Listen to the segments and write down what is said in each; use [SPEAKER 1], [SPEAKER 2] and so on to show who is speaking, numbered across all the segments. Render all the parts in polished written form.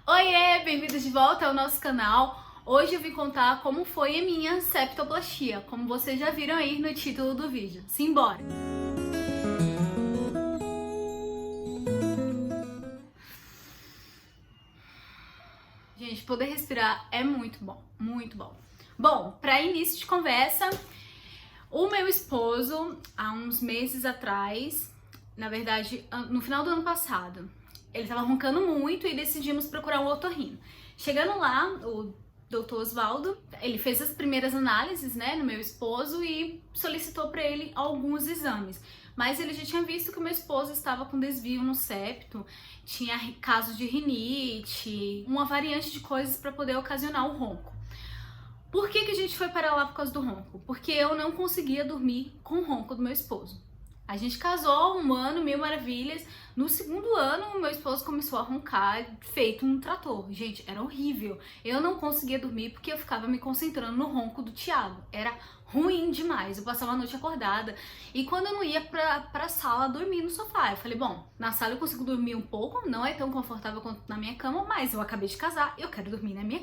[SPEAKER 1] Oiê, bem-vindos de volta ao nosso canal. Hoje eu vim contar como foi a minha septoplastia, como vocês já viram aí no título do vídeo. Simbora! Gente, poder respirar é muito bom, muito bom. Bom, para início de conversa, o meu esposo, há uns meses atrás, na verdade, no final do ano passado, ele tava roncando muito e decidimos procurar um otorrino. Chegando lá, o Dr. Osvaldo, ele fez as primeiras análises, né, no meu esposo e solicitou para ele alguns exames. Mas ele já tinha visto que o meu esposo estava com desvio no septo, tinha casos de rinite, uma variante de coisas para poder ocasionar o ronco. Por que a gente foi para lá por causa do ronco? Porque eu não conseguia dormir com o ronco do meu esposo. A gente casou 1 ano, 1000 maravilhas. No segundo ano, meu esposo começou a roncar feito um trator. Gente, era horrível. Eu não conseguia dormir porque eu ficava me concentrando no ronco do Thiago. Era ruim demais. Eu passava a noite acordada. E quando eu não ia pra sala dormir no sofá, eu falei, bom, na sala eu consigo dormir um pouco, não é tão confortável quanto na minha cama, mas eu acabei de casar, eu quero dormir na minha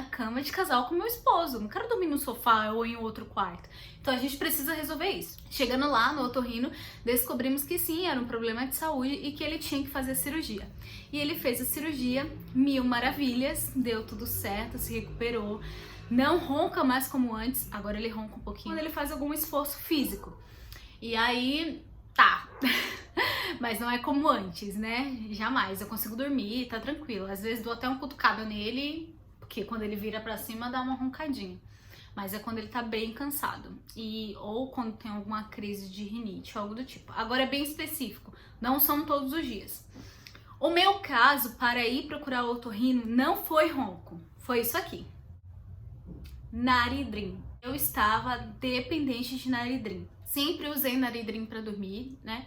[SPEAKER 1] cama de casal com meu esposo. Não quero dormir no sofá ou em outro quarto. Então a gente precisa resolver isso. Chegando lá no otorrino, descobrimos que sim, era um problema de saúde e que ele tinha que fazer a cirurgia. E ele fez a cirurgia, 1000 maravilhas, deu tudo certo, se recuperou. Não ronca mais como antes, agora ele ronca um pouquinho quando ele faz algum esforço físico. E aí, tá. Mas não é como antes, né? Jamais. Eu consigo dormir, tá tranquilo. Às vezes dou até uma cutucada nele, porque quando ele vira pra cima dá uma roncadinha. Mas é quando ele tá bem cansado. Ou quando tem alguma crise de rinite, algo do tipo. Agora é bem específico, não são todos os dias. O meu caso, para ir procurar o otorrino, não foi ronco. Foi isso aqui. Naridrim. Eu estava dependente de Naridrim. Sempre usei Naridrim para dormir, né?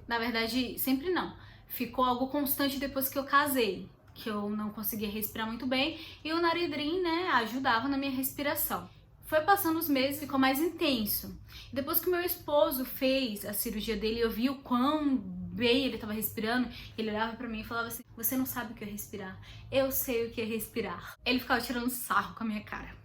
[SPEAKER 1] Na verdade, sempre não. Ficou algo constante depois que eu casei, que eu não conseguia respirar muito bem, e o Naridrim, né, ajudava na minha respiração. Foi passando os meses, ficou mais intenso. Depois que o meu esposo fez a cirurgia dele, eu vi o quão bem ele estava respirando, ele olhava pra mim e falava assim, você não sabe o que é respirar, eu sei o que é respirar. Ele ficava tirando sarro com a minha cara.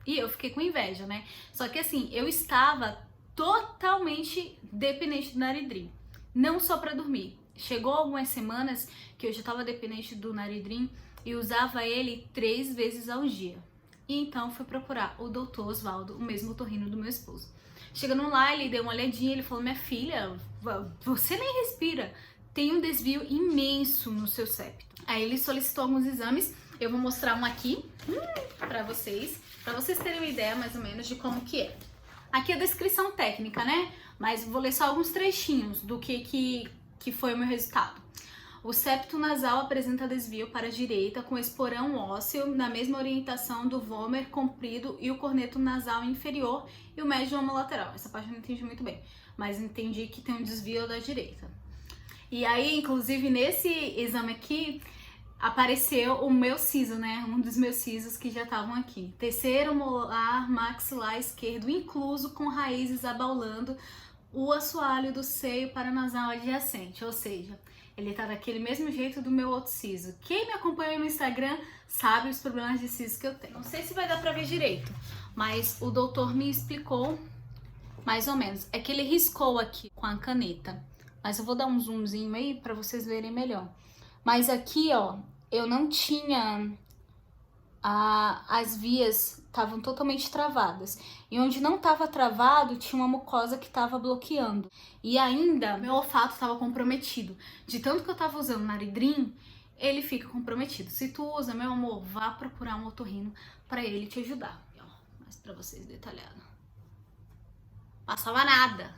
[SPEAKER 1] E eu fiquei com inveja, né? Só que assim, eu estava totalmente dependente do Naridrim, não só para dormir. Chegou algumas semanas que eu já estava dependente do Naridrim e usava ele 3 vezes ao dia. E então fui procurar o Dr. Osvaldo, o mesmo otorrino do meu esposo. Chegando lá, ele deu uma olhadinha, ele falou, minha filha, você nem respira, tem um desvio imenso no seu septo. Aí ele solicitou alguns exames, eu vou mostrar um aqui pra vocês terem uma ideia mais ou menos de como que é. Aqui é a descrição técnica, né? Mas vou ler só alguns trechinhos do que foi o meu resultado. O septo nasal apresenta desvio para a direita com esporão ósseo na mesma orientação do vômer comprido e o corneto nasal inferior e o médio homolateral. Essa parte eu não entendi muito bem, mas entendi que tem um desvio da direita. E aí, inclusive, nesse exame aqui, apareceu o meu siso, né? Um dos meus sisos que já estavam aqui. Terceiro molar maxilar esquerdo incluso com raízes abaulando o assoalho do seio paranasal adjacente, ou seja, ele tá daquele mesmo jeito do meu outro siso. Quem me acompanha no Instagram sabe os problemas de siso que eu tenho. Não sei se vai dar pra ver direito, mas o doutor me explicou mais ou menos. É que ele riscou aqui com a caneta, mas eu vou dar um zoomzinho aí pra vocês verem melhor. Mas aqui, ó, eu não tinha... as vias estavam totalmente travadas. E onde não estava travado, tinha uma mucosa que estava bloqueando. E ainda, meu olfato estava comprometido. De tanto que eu estava usando Naridrim, ele fica comprometido. Se tu usa, meu amor, vá procurar um otorrino para ele te ajudar. Ó, mas para vocês detalhado. Passava nada.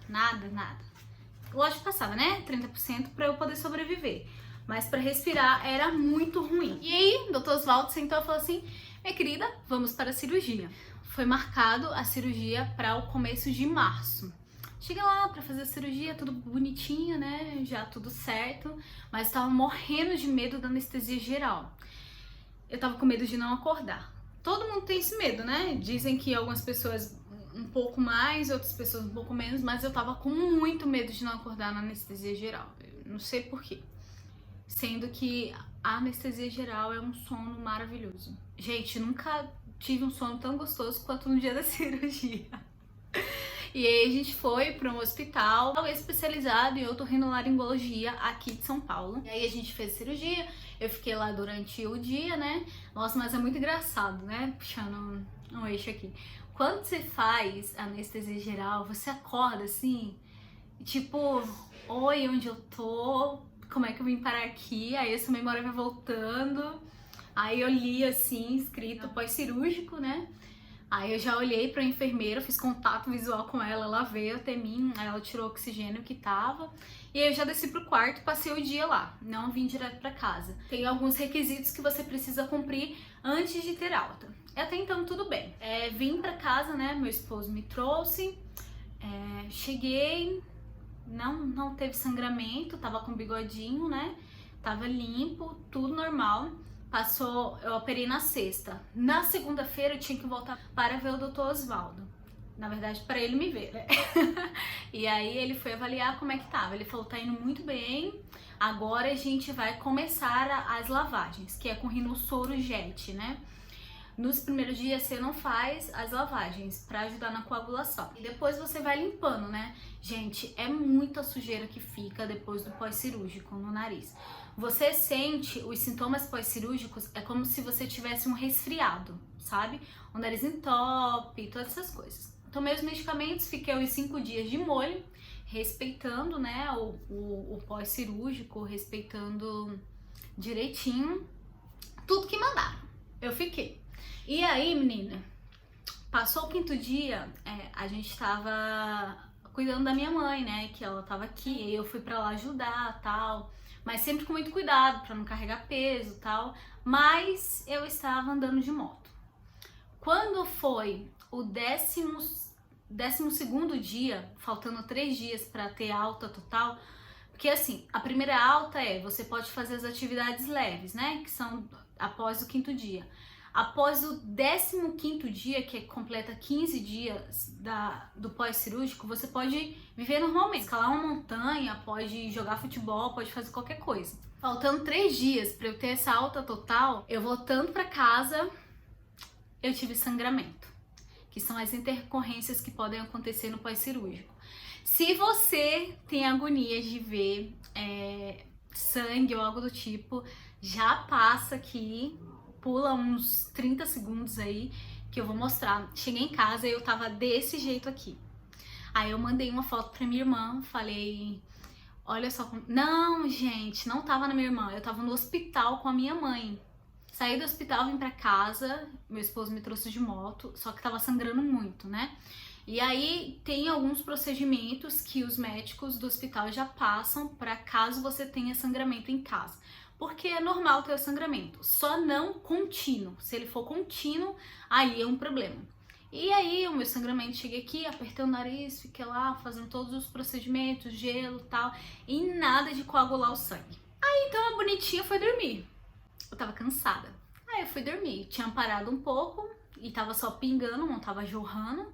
[SPEAKER 1] Lógico que passava, né? 30% para eu poder sobreviver. Mas para respirar era muito ruim. E aí, o Dr. Osvaldo sentou e falou assim, minha querida, vamos para a cirurgia. Foi marcado a cirurgia para o começo de março. Cheguei lá para fazer a cirurgia, tudo bonitinho, né? Já tudo certo. Mas estava morrendo de medo da anestesia geral. Eu tava com medo de não acordar. Todo mundo tem esse medo, né? Dizem que algumas pessoas um pouco mais, outras pessoas um pouco menos, mas eu tava com muito medo de não acordar na anestesia geral. Eu não sei porquê. sendo que a anestesia geral é um sono maravilhoso. Gente, nunca tive um sono tão gostoso quanto no dia da cirurgia. E aí a gente foi para um hospital especializado em otorrinolaringologia aqui de São Paulo. E aí a gente fez cirurgia, eu fiquei lá durante o dia, né? Nossa, mas é muito engraçado, né? Puxando um eixo aqui. Quando você faz anestesia geral, você acorda assim, tipo, oi, onde eu tô? Como é que eu vim parar aqui? Aí essa memória vai voltando. Aí eu li assim, escrito pós-cirúrgico, né? Aí eu já olhei pra enfermeira, fiz contato visual com ela, ela veio até mim, aí ela tirou o oxigênio que tava. E aí eu já desci pro quarto, passei o dia lá, não vim direto pra casa. Tem alguns requisitos que você precisa cumprir antes de ter alta. Até então tudo bem. Vim pra casa, né, meu esposo me trouxe, cheguei, não teve sangramento, tava com bigodinho, né, tava limpo, tudo normal. Eu operei na sexta. Na segunda-feira eu tinha que voltar para ver o Dr. Osvaldo. Na verdade, para ele me ver, né? E aí ele foi avaliar como é que tava. Ele falou, tá indo muito bem. Agora a gente vai começar as lavagens, que é com rinossoro jet, né? Nos primeiros dias você não faz as lavagens para ajudar na coagulação. E depois você vai limpando, né? Gente, é muita sujeira que fica depois do pós-cirúrgico no nariz. Você sente os sintomas pós-cirúrgicos, é como se você tivesse um resfriado, sabe? O nariz entope, todas essas coisas. Tomei os medicamentos, fiquei os 5 dias de molho, respeitando, né, o pós-cirúrgico, respeitando direitinho tudo que mandaram. Eu fiquei. E aí, menina, passou o 5º dia, a gente tava cuidando da minha mãe, né, que ela tava aqui, eu fui pra lá ajudar, tal, mas sempre com muito cuidado pra não carregar peso, tal, mas eu estava andando de moto. Quando foi o 12º dia, faltando 3 dias pra ter alta total, porque assim, a primeira alta você pode fazer as atividades leves, né, que são após o 5º dia. Após o 15º dia, que completa 15 dias do pós-cirúrgico, você pode viver normalmente, escalar uma montanha, pode jogar futebol, pode fazer qualquer coisa. Faltando 3 dias para eu ter essa alta total, eu voltando para casa, eu tive sangramento, que são as intercorrências que podem acontecer no pós-cirúrgico. Se você tem agonia de ver sangue ou algo do tipo, já passa aqui, pula uns 30 segundos aí que eu vou mostrar. Cheguei em casa e eu tava desse jeito aqui. Aí eu mandei uma foto pra minha irmã, falei, olha só como... Não, gente, não tava na minha irmã, eu tava no hospital com a minha mãe. Saí do hospital, vim pra casa, meu esposo me trouxe de moto, só que tava sangrando muito, né? E aí tem alguns procedimentos que os médicos do hospital já passam para caso você tenha sangramento em casa. Porque é normal ter o sangramento, só não contínuo. Se ele for contínuo, aí é um problema. E aí o meu sangramento, cheguei aqui, apertei o nariz, fiquei lá fazendo todos os procedimentos, gelo e tal, e nada de coagular o sangue. Aí então a bonitinha foi dormir. Eu tava cansada. Aí eu fui dormir, tinha parado um pouco e tava só pingando, não tava jorrando.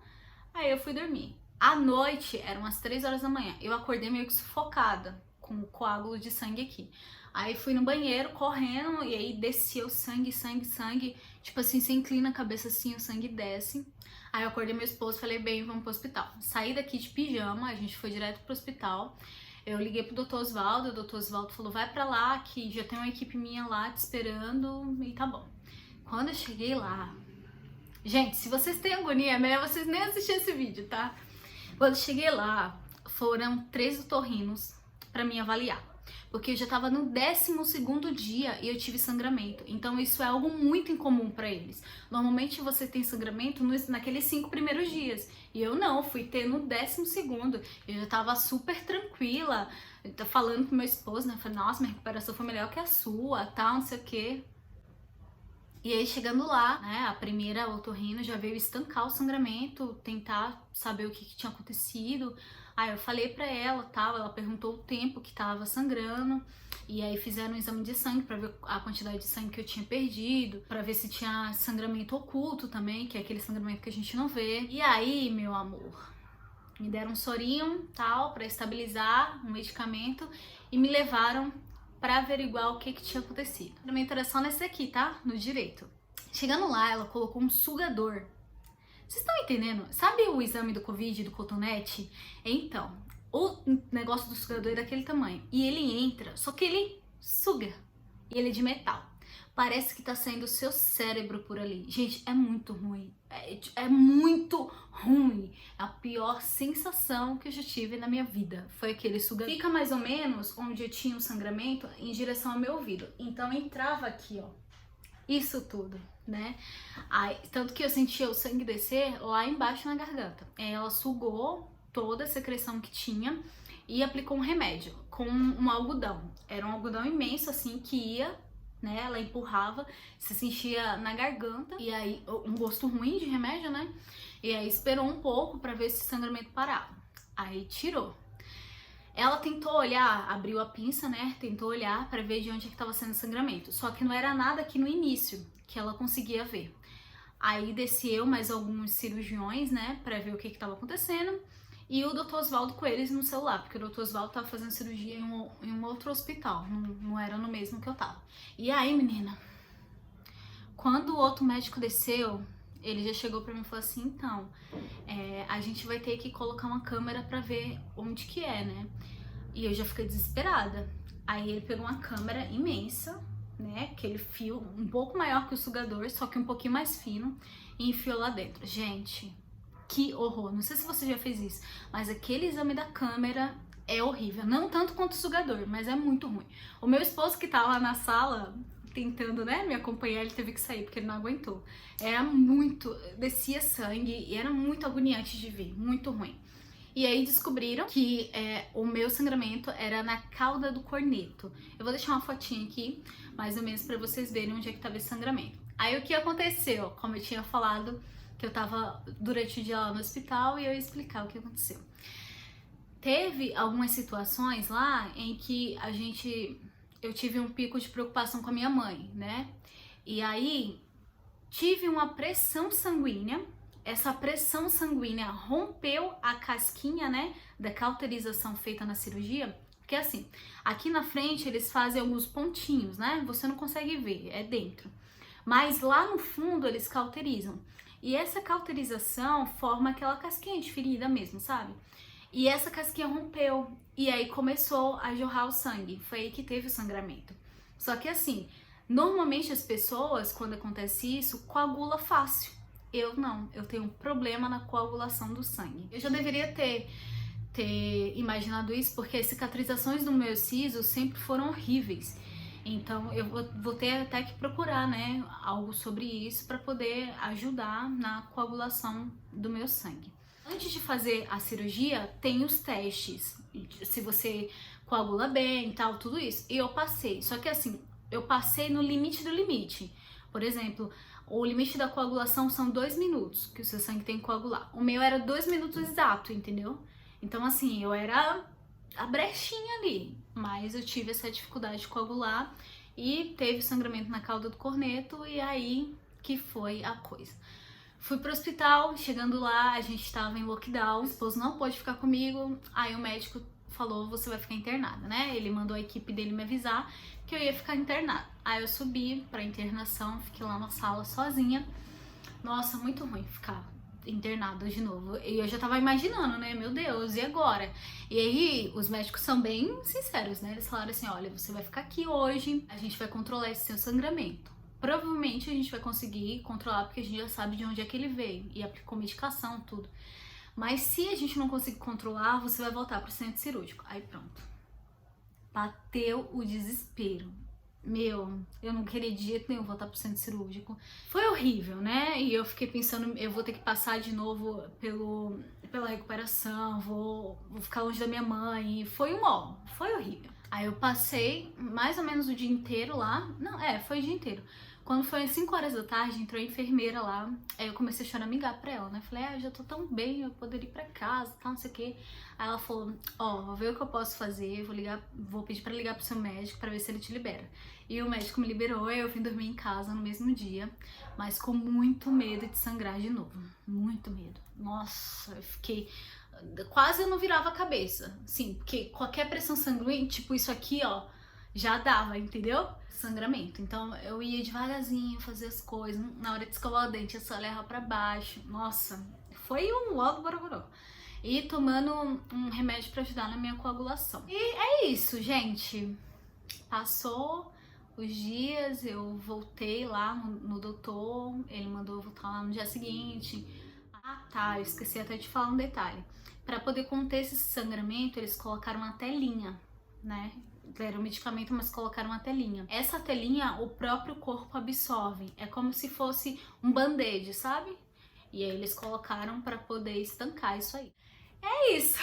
[SPEAKER 1] Aí eu fui dormir. À noite, eram umas 3 horas da manhã, eu acordei meio que sufocada, com o coágulo de sangue aqui. Aí fui no banheiro, correndo, e aí descia o sangue, sangue. Tipo assim, você inclina a cabeça assim, o sangue desce. Aí eu acordei meu esposo, falei, bem, vamos pro hospital. Saí daqui de pijama, a gente foi direto pro hospital. Eu liguei pro Dr. Osvaldo, o Dr. Osvaldo falou, vai pra lá, que já tem uma equipe minha lá te esperando, e tá bom. Quando eu cheguei lá... Gente, se vocês têm agonia, é melhor vocês nem assistirem esse vídeo, tá? Quando eu cheguei lá, foram 3 otorrinos pra me avaliar. Porque eu já tava no 12º dia e eu tive sangramento. Então isso é algo muito incomum pra eles. Normalmente você tem sangramento naqueles 5 primeiros dias. E eu não, fui ter no 12º. Eu já tava super tranquila. Eu tô falando com meu esposo, né? Falei, nossa, minha recuperação foi melhor que a sua, tal, não sei o quê. E aí chegando lá, né, a primeira otorrino já veio estancar o sangramento, tentar saber o que tinha acontecido. Aí eu falei pra ela, tal, ela perguntou o tempo que tava sangrando, e aí fizeram um exame de sangue pra ver a quantidade de sangue que eu tinha perdido, pra ver se tinha sangramento oculto também, que é aquele sangramento que a gente não vê. E aí, meu amor, me deram um sorinho, tal, pra estabilizar, um medicamento, e me levaram pra averiguar o que tinha acontecido. O sangramento era só nesse aqui, tá? No direito. Chegando lá, ela colocou um sugador. Vocês estão entendendo? Sabe o exame do Covid, do cotonete? Então, o negócio do sugador é daquele tamanho. E ele entra, só que ele suga. E ele é de metal. Parece que tá saindo o seu cérebro por ali. Gente, é muito ruim. É muito ruim. É a pior sensação que eu já tive na minha vida. Foi aquele sugador. Fica mais ou menos onde eu tinha o sangramento em direção ao meu ouvido. Então entrava aqui, ó. Isso tudo, né? Aí, tanto que eu sentia o sangue descer lá embaixo na garganta. Ela sugou toda a secreção que tinha e aplicou um remédio com um algodão. Era um algodão imenso, assim, que ia, né? Ela empurrava, se sentia na garganta. E aí, um gosto ruim de remédio, né? E aí esperou um pouco pra ver se o sangramento parava. Aí tirou. Ela tentou olhar, abriu a pinça, né? Tentou olhar para ver de onde é que estava sendo o sangramento. Só que não era nada aqui no início que ela conseguia ver. Aí desceu mais alguns cirurgiões, né? Para ver o que estava acontecendo. E o Dr. Oswaldo com eles no celular, porque o Dr. Oswaldo tava fazendo cirurgia em um outro hospital, não era no mesmo que eu tava. E aí, menina, quando o outro médico desceu, ele já chegou pra mim e falou assim, então, a gente vai ter que colocar uma câmera pra ver onde que é, né? E eu já fiquei desesperada. Aí ele pegou uma câmera imensa, né? Aquele fio um pouco maior que o sugador, só que um pouquinho mais fino, e enfiou lá dentro. Gente, que horror. Não sei se você já fez isso, mas aquele exame da câmera é horrível. Não tanto quanto o sugador, mas é muito ruim. O meu esposo que tava lá na sala tentando, né, me acompanhar, ele teve que sair porque ele não aguentou. Era muito, descia sangue e era muito agoniante de ver, muito ruim. E aí descobriram que o meu sangramento era na cauda do corneto. Eu vou deixar uma fotinha aqui, mais ou menos pra vocês verem onde é que tava esse sangramento. Aí o que aconteceu? Como eu tinha falado, que eu tava durante o dia lá no hospital e eu ia explicar o que aconteceu. Teve algumas situações lá em que eu tive um pico de preocupação com a minha mãe, né? E aí tive uma pressão sanguínea. Essa pressão sanguínea rompeu a casquinha, né, da cauterização feita na cirurgia. Porque assim, aqui na frente eles fazem alguns pontinhos, né? Você não consegue ver, é dentro. Mas lá no fundo eles cauterizam. E essa cauterização forma aquela casquinha de ferida mesmo, sabe? E essa casquinha rompeu. E aí começou a jorrar o sangue. Foi aí que teve o sangramento. Só que assim, normalmente as pessoas, quando acontece isso, coagula fácil. Eu não, eu tenho um problema na coagulação do sangue. Eu já deveria ter imaginado isso, porque as cicatrizações do meu siso sempre foram horríveis. Então eu vou ter até que procurar, né, algo sobre isso para poder ajudar na coagulação do meu sangue. Antes de fazer a cirurgia, tem os testes, se você coagula bem e tal, tudo isso. E eu passei, só que assim, eu passei no limite do limite. Por exemplo, o limite da coagulação são 2 minutos que o seu sangue tem que coagular. O meu era 2 minutos exato, entendeu? Então assim, eu era a brechinha ali, mas eu tive essa dificuldade de coagular e teve sangramento na cauda do corneto e aí que foi a coisa. Fui pro hospital, chegando lá, a gente tava em lockdown, o esposo não pôde ficar comigo, aí o médico falou, você vai ficar internada, né? Ele mandou a equipe dele me avisar que eu ia ficar internada. Aí eu subi pra internação, fiquei lá na sala sozinha. Nossa, muito ruim ficar internada de novo. E eu já tava imaginando, né? Meu Deus, e agora? E aí, os médicos são bem sinceros, né? Eles falaram assim, olha, você vai ficar aqui hoje, a gente vai controlar esse seu sangramento. Provavelmente a gente vai conseguir controlar porque a gente já sabe de onde é que ele veio e aplicou medicação, tudo. Mas se a gente não conseguir controlar, você vai voltar pro centro cirúrgico. Aí pronto. Bateu o desespero. Meu, eu não queria de jeito nenhum voltar pro centro cirúrgico. Foi horrível, né? E eu fiquei pensando, eu vou ter que passar de novo pela recuperação, vou ficar longe da minha mãe. Foi foi horrível. Aí eu passei mais ou menos o dia inteiro lá. Não, foi o dia inteiro. Quando foi às 5 horas da tarde, entrou a enfermeira lá. Aí eu comecei a choramingar pra ela, né? Falei, eu já tô tão bem, eu poderia ir pra casa, tal, não sei o quê. Aí ela falou, vou ver o que eu posso fazer, vou pedir pra ligar pro seu médico pra ver se ele te libera. E o médico me liberou, eu vim dormir em casa no mesmo dia, mas com muito medo de sangrar de novo. Muito medo. Nossa, eu fiquei... Quase eu não virava a cabeça, sim, porque qualquer pressão sanguínea, tipo isso aqui, ó, já dava, entendeu? Sangramento. Então eu ia devagarzinho fazer as coisas. Na hora de escovar o dente, eu só olhava pra baixo. Nossa, foi um ó do borogodó. E tomando um remédio pra ajudar na minha coagulação. E é isso, gente. Passou os dias, eu voltei lá no doutor, ele mandou eu voltar lá no dia seguinte. Ah, tá, eu esqueci até de falar um detalhe. Pra poder conter esse sangramento, eles colocaram uma telinha, né? Deram medicamento, mas colocaram uma telinha. Essa telinha, o próprio corpo absorve. É como se fosse um band-aid, sabe? E aí eles colocaram pra poder estancar isso aí. É isso.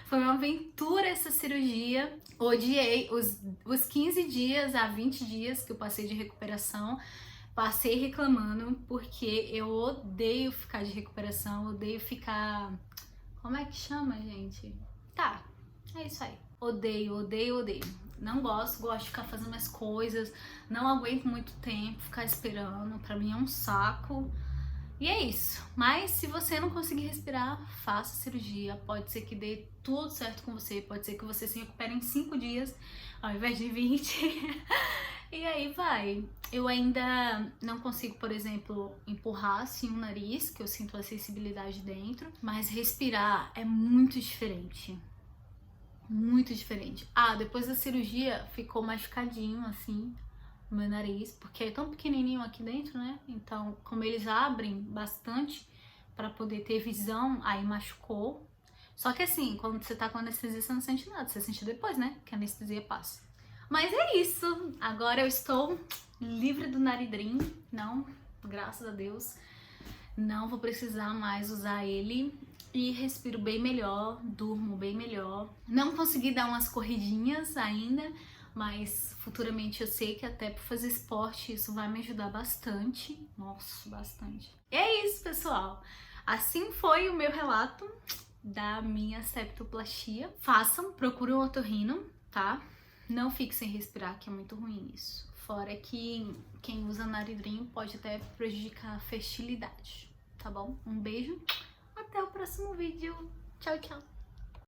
[SPEAKER 1] Foi uma aventura essa cirurgia. Odiei os 15 dias a 20 dias que eu passei de recuperação. Passei reclamando porque eu odeio ficar de recuperação, odeio ficar... Como é que chama, gente? Tá, é isso aí. Odeio, odeio, odeio. Não gosto, gosto de ficar fazendo minhas coisas. Não aguento muito tempo ficar esperando. Pra mim é um saco. E é isso. Mas se você não conseguir respirar, faça cirurgia. Pode ser que dê tudo certo com você. Pode ser que você se recupere em 5 dias ao invés de 20. E aí vai. Eu ainda não consigo, por exemplo, empurrar assim o nariz, que eu sinto a sensibilidade dentro. Mas respirar é muito diferente. Muito diferente. Ah, depois da cirurgia ficou machucadinho assim o meu nariz, porque é tão pequenininho aqui dentro, né? Então, como eles abrem bastante pra poder ter visão, aí machucou. Só que assim, quando você tá com anestesia, você não sente nada, você sente depois, né? Que a anestesia passa. Mas é isso. Agora eu estou livre do Naridrim. Não, graças a Deus, não vou precisar mais usar ele. E respiro bem melhor, durmo bem melhor. Não consegui dar umas corridinhas ainda, mas futuramente eu sei que até para fazer esporte isso vai me ajudar bastante. Nossa, bastante. E é isso, pessoal. Assim foi o meu relato da minha septoplastia. Façam, procurem um otorrino, tá? Não fique sem respirar, que é muito ruim isso. Fora que quem usa Naridrim pode até prejudicar a fertilidade, tá bom? Um beijo, até o próximo vídeo. Tchau, tchau.